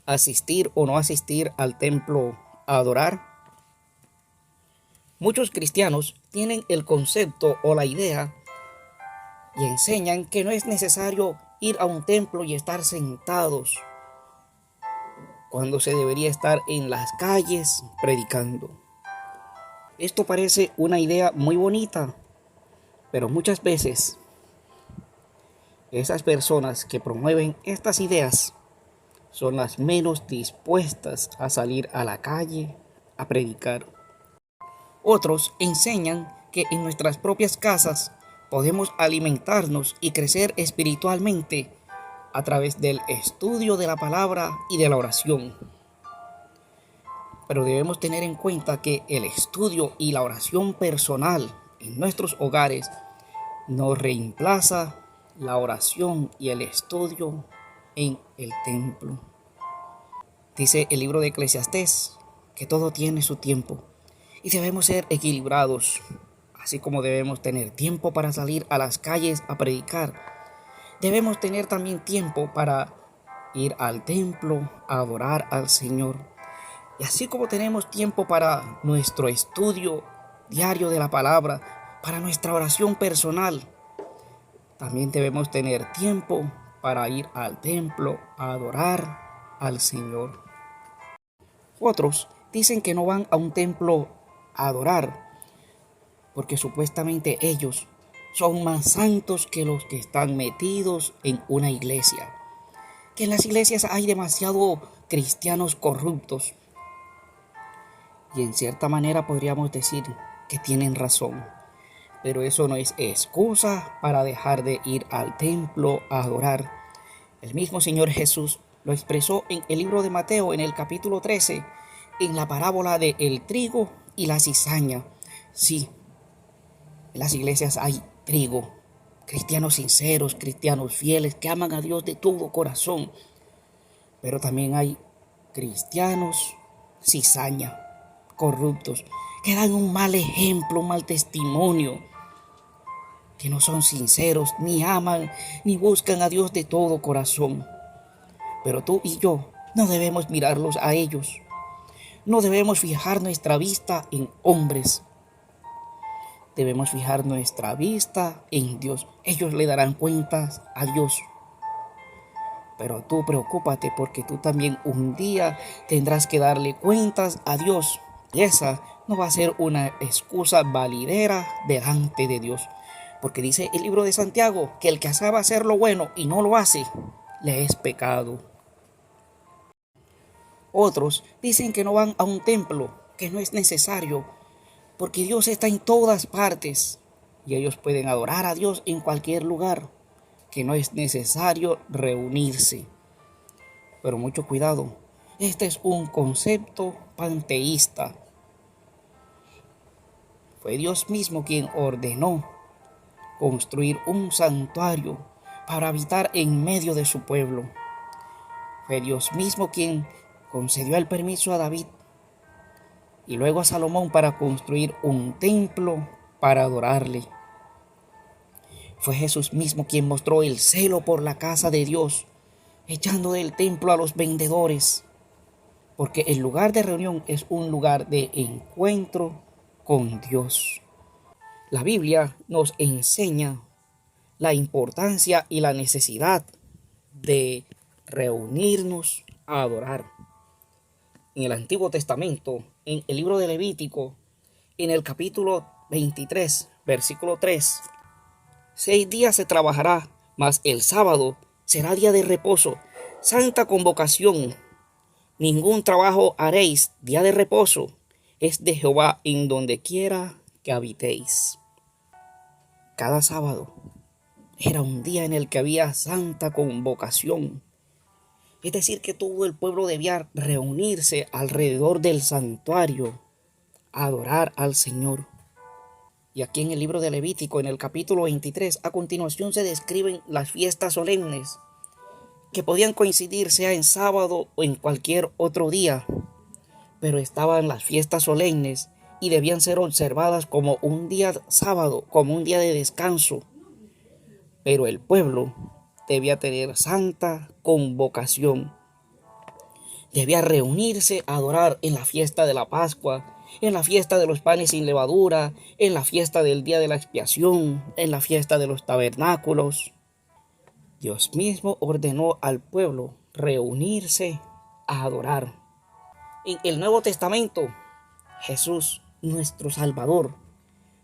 asistir o no asistir al templo a adorar? Muchos cristianos tienen el concepto o la idea y enseñan que no es necesario ir a un templo y estar sentados cuando se debería estar en las calles predicando. Esto parece una idea muy bonita, pero muchas veces esas personas que promueven estas ideas son las menos dispuestas a salir a la calle a predicar. Otros enseñan que en nuestras propias casas podemos alimentarnos y crecer espiritualmente a través del estudio de la palabra y de la oración. Pero debemos tener en cuenta que el estudio y la oración personal en nuestros hogares no reemplaza la oración y el estudio en el templo. Dice el libro de Eclesiastés que todo tiene su tiempo y debemos ser equilibrados, así como debemos tener tiempo para salir a las calles a predicar. Debemos tener también tiempo para ir al templo a adorar al Señor. Y así como tenemos tiempo para nuestro estudio diario de la palabra, para nuestra oración personal, también debemos tener tiempo para ir al templo a adorar al Señor. Otros dicen que no van a un templo a adorar porque supuestamente ellos son más santos que los que están metidos en una iglesia. Que en las iglesias hay demasiado cristianos corruptos. Y en cierta manera podríamos decir que tienen razón. Pero eso no es excusa para dejar de ir al templo a adorar. El mismo Señor Jesús lo expresó en el libro de Mateo, en el capítulo 13, en la parábola de el trigo y la cizaña. Sí, en las iglesias hay trigo, cristianos sinceros, cristianos fieles, que aman a Dios de todo corazón. Pero también hay cristianos cizaña, corruptos, que dan un mal ejemplo, un mal testimonio, que no son sinceros, ni aman, ni buscan a Dios de todo corazón. Pero tú y yo no debemos mirarlos a ellos. No debemos fijar nuestra vista en hombres. Debemos fijar nuestra vista en Dios. Ellos le darán cuentas a Dios. Pero tú preocúpate porque tú también un día tendrás que darle cuentas a Dios. Y esa no va a ser una excusa validera delante de Dios. Porque dice el libro de Santiago que el que sabe hacer lo bueno y no lo hace, le es pecado. Otros dicen que no van a un templo, que no es necesario, porque Dios está en todas partes y ellos pueden adorar a Dios en cualquier lugar, que no es necesario reunirse. Pero mucho cuidado, este es un concepto panteísta. Fue Dios mismo quien ordenó construir un santuario para habitar en medio de su pueblo. Fue Dios mismo quien concedió el permiso a David y luego a Salomón para construir un templo para adorarle. Fue Jesús mismo quien mostró el celo por la casa de Dios, echando del templo a los vendedores, porque el lugar de reunión es un lugar de encuentro con Dios. La Biblia nos enseña la importancia y la necesidad de reunirnos a adorar. En el Antiguo Testamento, en el libro de Levítico, en el capítulo 23, versículo 3, 6 días se trabajará, mas el sábado será día de reposo, santa convocación. Ningún trabajo haréis, día de reposo es de Jehová en donde quiera que habitéis. Cada sábado era un día en el que había santa convocación. Es decir, que todo el pueblo debía reunirse alrededor del santuario a adorar al Señor. Y aquí en el libro de Levítico, en el capítulo 23, a continuación se describen las fiestas solemnes que podían coincidir sea en sábado o en cualquier otro día, pero estaban las fiestas solemnes y debían ser observadas como un día sábado, como un día de descanso. Pero el pueblo debía tener santa convocación. debía reunirse a adorar en la fiesta de la Pascua, en la fiesta de los panes sin levadura, en la fiesta del día de la expiación, en la fiesta de los tabernáculos. Dios mismo ordenó al pueblo reunirse a adorar. En el Nuevo Testamento, Jesús, nuestro Salvador,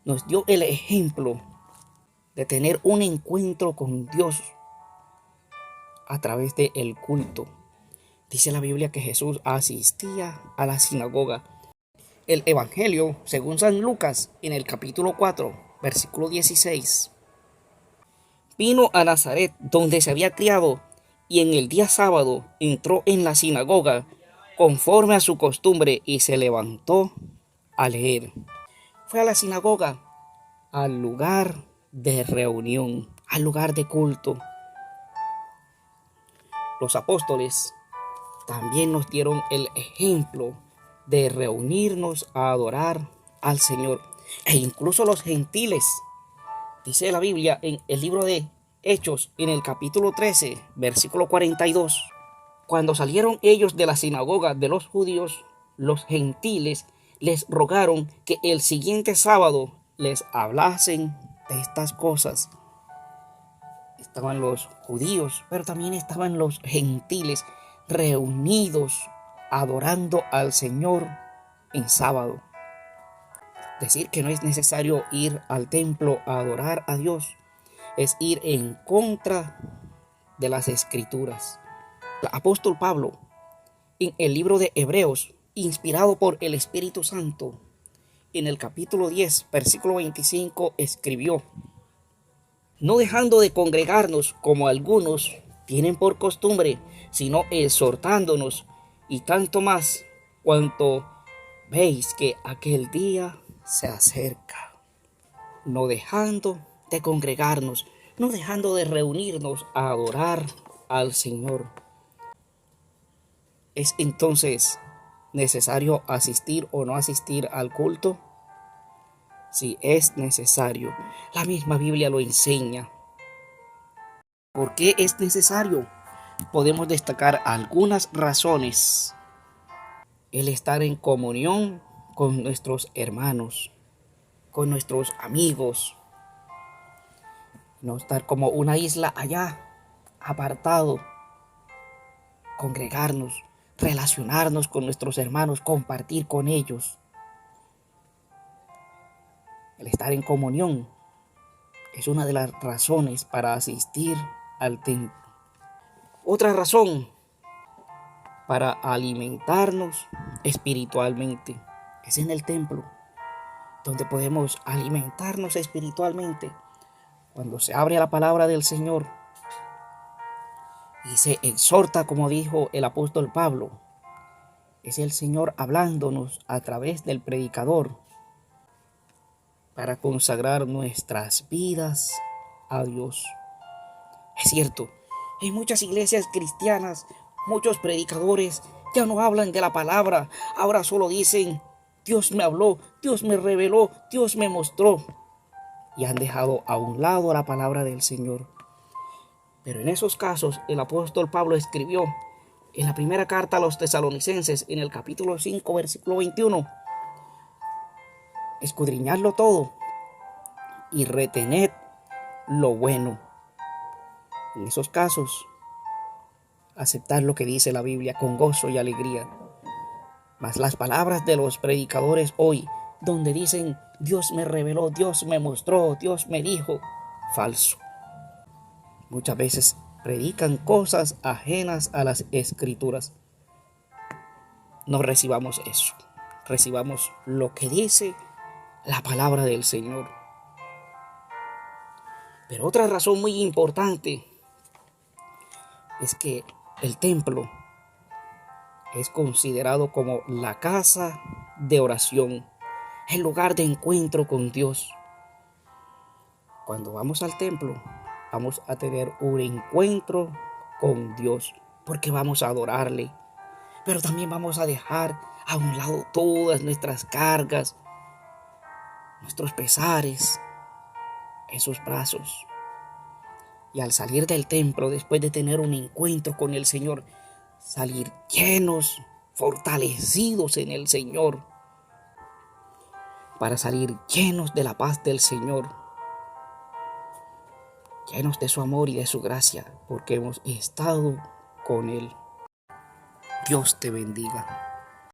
nos dio el ejemplo de tener un encuentro con Dios a través del culto. Dice la Biblia que Jesús asistía a la sinagoga. El Evangelio, según San Lucas, en el capítulo 4, versículo 16. Vino a Nazaret, donde se había criado, y en el día sábado entró en la sinagoga, conforme a su costumbre, y se levantó a leer. Fue a la sinagoga, al lugar de reunión, al lugar de culto. Los apóstoles también nos dieron el ejemplo de reunirnos a adorar al Señor. E incluso los gentiles, dice la Biblia en el libro de Hechos, en el capítulo 13, versículo 42. Cuando salieron ellos de la sinagoga de los judíos, los gentiles les rogaron que el siguiente sábado les hablasen de estas cosas. Estaban los judíos, pero también estaban los gentiles reunidos adorando al Señor en sábado. Decir que no es necesario ir al templo a adorar a Dios es ir en contra de las Escrituras. El apóstol Pablo, en el libro de Hebreos, inspirado por el Espíritu Santo, en el capítulo 10, versículo 25, escribió: no dejando de congregarnos como algunos tienen por costumbre, sino exhortándonos, y tanto más cuanto veis que aquel día se acerca. No dejando de congregarnos, no dejando de reunirnos a adorar al Señor. ¿Es entonces necesario asistir o no asistir al culto? Sí, es necesario. La misma Biblia lo enseña. ¿Por qué es necesario? Podemos destacar algunas razones. El estar en comunión con nuestros hermanos, con nuestros amigos. No estar como una isla allá, apartado. Congregarnos, relacionarnos con nuestros hermanos, compartir con ellos. El estar en comunión es una de las razones para asistir al templo. Otra razón para alimentarnos espiritualmente es en el templo, donde podemos alimentarnos espiritualmente cuando se abre la palabra del Señor y se exhorta, como dijo el apóstol Pablo. Es el Señor hablándonos a través del predicador para consagrar nuestras vidas a Dios. Es cierto, en muchas iglesias cristianas, muchos predicadores ya no hablan de la palabra, ahora solo dicen: Dios me habló, Dios me reveló, Dios me mostró. Y han dejado a un lado la palabra del Señor. Pero en esos casos el apóstol Pablo escribió en la primera carta a los tesalonicenses, en el capítulo 5, versículo 21, escudriñadlo todo y retened lo bueno. En esos casos, aceptar lo que dice la Biblia con gozo y alegría. Mas las palabras de los predicadores hoy, donde dicen: Dios me reveló, Dios me mostró, Dios me dijo, falso. Muchas veces predican cosas ajenas a las Escrituras. No recibamos eso. Recibamos lo que dice la palabra del Señor. Pero otra razón muy importante es que el templo es considerado como la casa de oración, el lugar de encuentro con Dios. Cuando vamos al templo, vamos a tener un encuentro con Dios, porque vamos a adorarle. Pero también vamos a dejar a un lado todas nuestras cargas, nuestros pesares en sus brazos. Y al salir del templo, después de tener un encuentro con el Señor, salir llenos, fortalecidos en el Señor, para salir llenos de la paz del Señor, llenos de su amor y de su gracia, porque hemos estado con Él. Dios te bendiga.